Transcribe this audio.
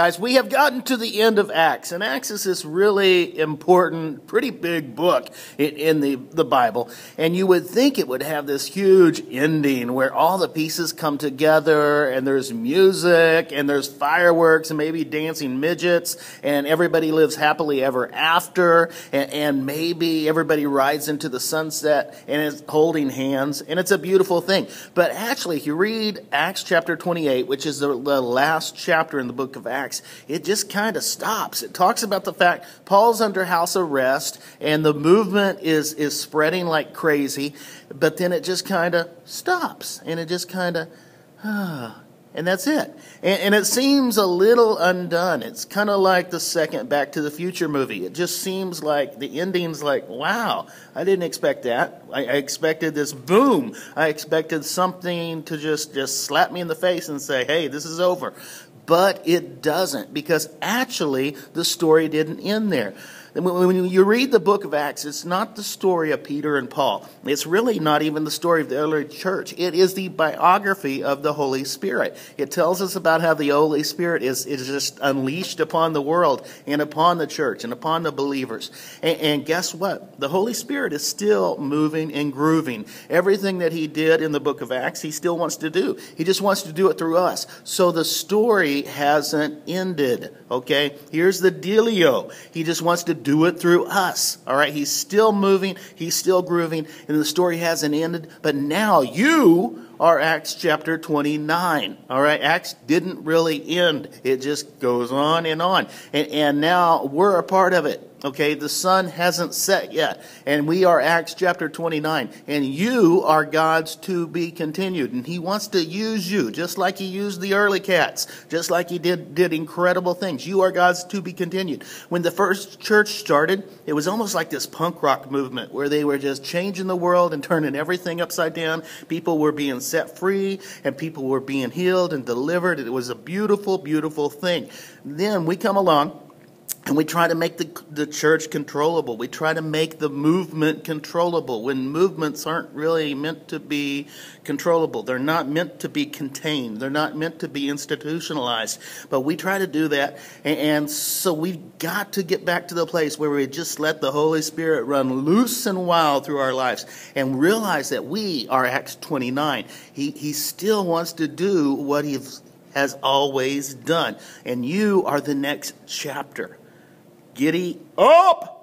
Guys, we have gotten to the end of Acts, and Acts is this really important, pretty big book in the Bible, and you would think it would have this huge ending where all the pieces come together, and there's music, and there's fireworks, and maybe dancing midgets, and everybody lives happily ever after, and maybe everybody rides into the sunset and is holding hands, and it's a beautiful thing. But actually, if you read Acts chapter 28, which is the last chapter in the book of Acts, it just kind of stops. It talks about the fact Paul's under house arrest and the movement is spreading like crazy, but then it just kind of stops and it just kind of, and that's it. And it seems a little undone. It's kind of like the second Back to the Future movie. It just seems like the ending's like, wow, I didn't expect that. I expected this boom. I expected something to just slap me in the face and say, hey, this is over. But it doesn't, because actually the story didn't end there. When you read the book of Acts, it's not the story of Peter and Paul. It's really not even the story of the early church. It is the biography of the Holy Spirit. It tells us about how the Holy Spirit is just unleashed upon the world and upon the church and upon the believers. And guess what? The Holy Spirit is still moving and grooving. Everything that he did in the book of Acts, he still wants to do. He just wants to do it through us. So the story hasn't ended, okay? Here's the dealio. He just wants to do it through us, all right? He's still moving, he's still grooving, and the story hasn't ended. But now you are Acts chapter 29, all right? Acts didn't really end. It just goes on. And now we're a part of it. Okay, the sun hasn't set yet, and we are Acts chapter 29, and you are God's to be continued, and he wants to use you, just like he used the early cats, just like he did incredible things. You are God's to be continued. When the first church started, it was almost like this punk rock movement, where they were just changing the world and turning everything upside down. People were being set free, and people were being healed and delivered. It was a beautiful, beautiful thing. Then we come along, and we try to make the church controllable. We try to make the movement controllable when movements aren't really meant to be controllable. They're not meant to be contained. They're not meant to be institutionalized. But we try to do that. And so we've got to get back to the place where we just let the Holy Spirit run loose and wild through our lives and realize that we are Acts 29. He still wants to do what he has always done. And you are the next chapter. Giddy up!